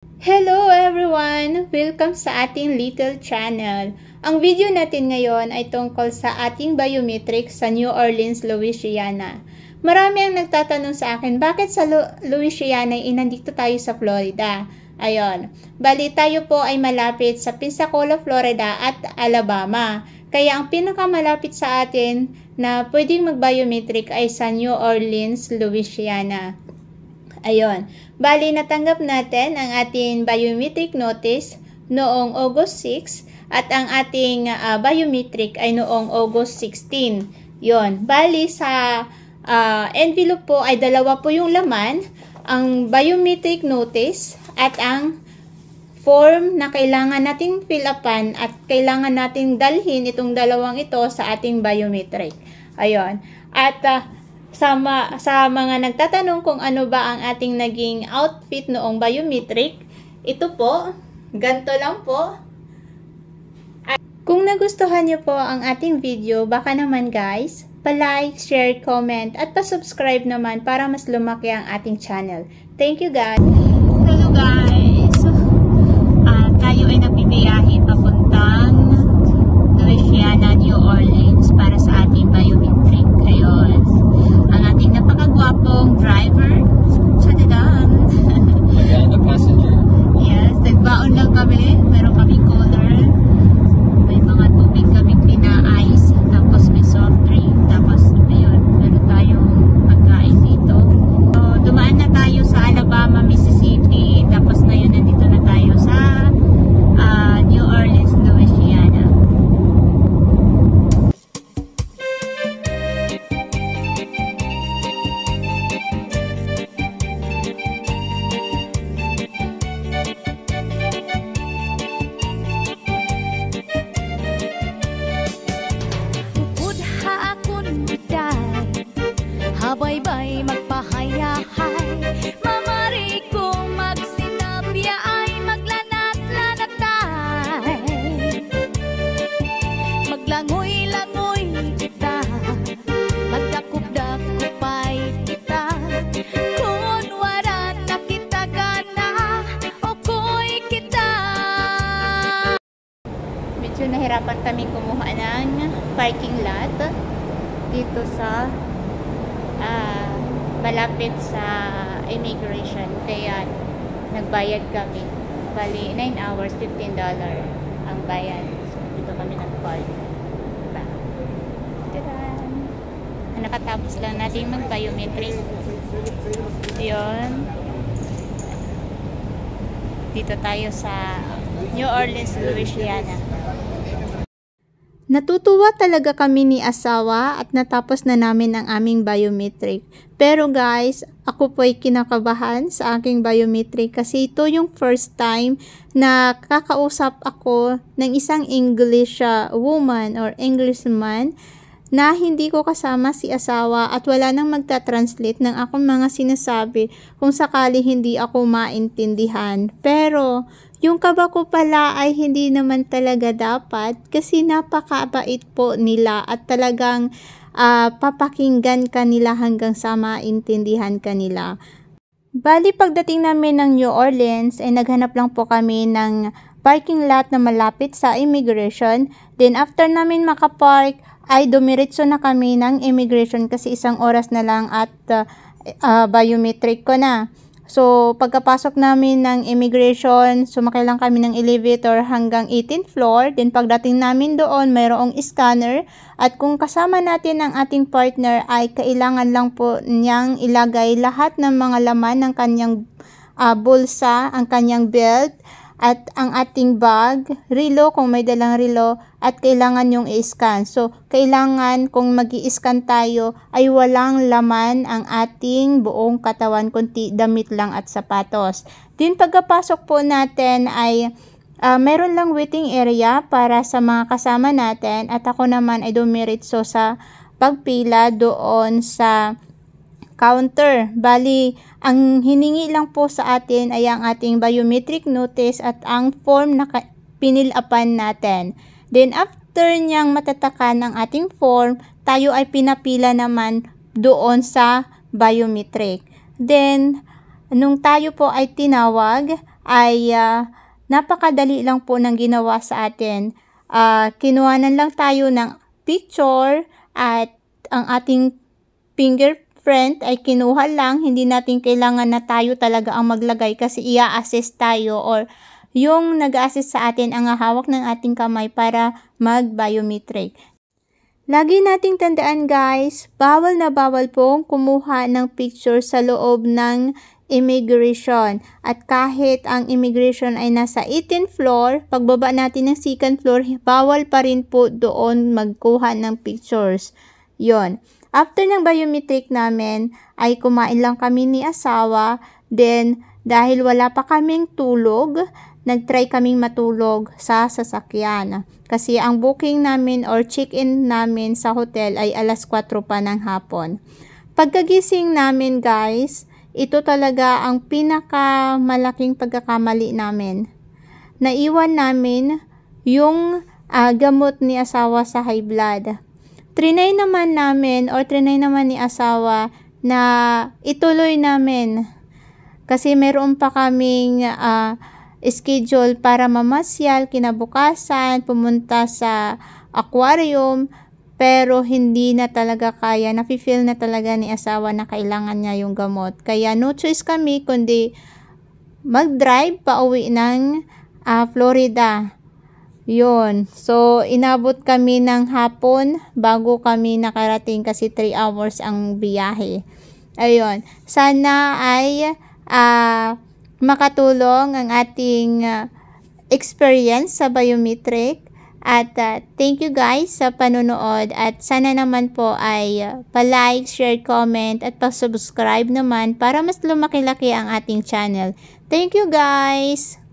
Hello everyone! Welcome sa ating little channel. Ang video natin ngayon ay tungkol sa ating biometrics sa New Orleans, Louisiana. Marami ang nagtatanong sa akin, bakit sa Louisiana nandito tayo sa Florida? Ayon, bali tayo po ay malapit sa Pensacola, Florida at Alabama. Kaya ang pinakamalapit sa atin na pwedeng mag-biometric ay sa New Orleans, Louisiana. Ayon, bali natanggap natin ang ating biometric notice noong August 6 at ang ating biometric ay noong August 16. Yon, bali sa envelope po ay dalawa po yung laman, ang biometric notice at ang form na kailangan nating fill upan at kailangan nating dalhin itong dalawang ito sa ating biometric. Ayon, at sa mga nagtatanong kung ano ba ang ating naging outfit noong biometric, ito po, ganito lang po. At kung nagustuhan niyo po ang ating video, baka naman guys, pa-like, share, comment, at pa-subscribe naman para mas lumaki ang ating channel. Thank you guys! Hello guys! Tayo ay nagbibiyahe papuntang Louisiana, New Orleans para sa ating biometric. Ayun. Ang ating napakagwapong driver sa dadaan. And the passenger. Yes, nagbaon lang kami. Meron kaming cooler. May mga tubig kaming pina-ice. Tapos may soft drink. Tapos, ayun, meron tayong pagkain dito. So, dumaan na tayo sa Alabama, Mississippi. Tapos ngayon, nandito na tayo sa New Orleans, Louisiana. Habaybay magpahayahay, mamari kong magsinapya ay maglanat-lanatay. Maglangoy-langoy kita, magdakop-dakopay kita. Kung wala na kita gana, okoy kita. Medyo nahirapan kami kumuha ng parking lot dito sa malapit sa immigration, kaya nagbayad kami. Bali 9 hours, $15 ang bayad. So dito kami nag-park. Diba? Tadaan! Nakatapos lang natin mag-biometric. Yun. Dito tayo sa New Orleans, Louisiana. Natutuwa talaga kami ni asawa at natapos na namin ang aming biometric. Pero guys, ako po ay kinakabahan sa aking biometric kasi ito yung first time na kakausap ako ng isang English woman or Englishman na hindi ko kasama si asawa at wala nang magta-translate ng akong mga sinasabi kung sakali hindi ako maintindihan. Pero yung kaba ko pala ay hindi naman talaga dapat kasi napakabait po nila at talagang papakinggan kanila hanggang sa maintindihan kanila. Bali pagdating namin ng New Orleans ay naghanap lang po kami ng parking lot na malapit sa immigration. Then after namin makapark ay dumiretso na kami ng immigration kasi 1 oras na lang at biometric ko na. So, pagkapasok namin ng immigration, sumakay lang kami ng elevator hanggang 18th floor. Then, pagdating namin doon, mayroong scanner. At kung kasama natin ang ating partner, ay kailangan lang po niyang ilagay lahat ng mga laman ng kanyang bulsa, ang kanyang belt, at ang ating bag, relo kung may dalang relo, at kailangan yung i-scan. So, kailangan kung mag-i-scan tayo ay walang laman ang ating buong katawan, kundi damit lang at sapatos. Din pagkapasok po natin ay meron lang waiting area para sa mga kasama natin at ako naman ay dumiretso sa pagpila doon sa counter. Bali, ang hiningi lang po sa atin ay ang ating biometric notice at ang form na pinilapan natin. Then, after niyang matatakan ng ating form, tayo ay pinapila naman doon sa biometric. Then, nung tayo po ay tinawag, ay napakadali lang po ng ginawa sa atin. Kinuhanan lang tayo ng picture at ang ating fingerprint ay kinuha lang. Hindi natin kailangan na tayo talaga ang maglagay kasi i-assess tayo or yung nag-assess sa atin ang hawak ng ating kamay para mag-biometric. Lagi nating tandaan guys, bawal na bawal pong kumuha ng picture sa loob ng immigration. At kahit ang immigration ay nasa 18th floor, pagbaba natin ng 2nd floor, bawal pa rin po doon magkuha ng pictures. Yon. After ng biometric namin, ay kumain lang kami ni asawa. Then, dahil wala pa kaming tulog, nag-try kaming matulog sa sasakyan. Kasi ang booking namin or check-in namin sa hotel ay alas 4 pa ng hapon. Pagkagising namin guys, ito talaga ang pinakamalaking pagkakamali namin. Naiwan namin yung gamot ni asawa sa high blood. Trinay naman ni asawa na ituloy namin. Kasi meron pa kaming schedule para mamasyal kinabukasan, pumunta sa aquarium, pero hindi na talaga kaya, nafe-feel na talaga ni asawa na kailangan niya yung gamot. Kaya no choice kami kundi mag-drive pa uwi ng Florida. Yun. So, inabot kami ng hapon bago kami nakarating kasi 3 hours ang biyahe. Ayun. Sana ay makatulong ang ating experience sa biometric. At thank you guys sa panonood at sana naman po ay pa-like, share, comment at pa-subscribe naman para mas lumaki-laki ang ating channel. Thank you guys!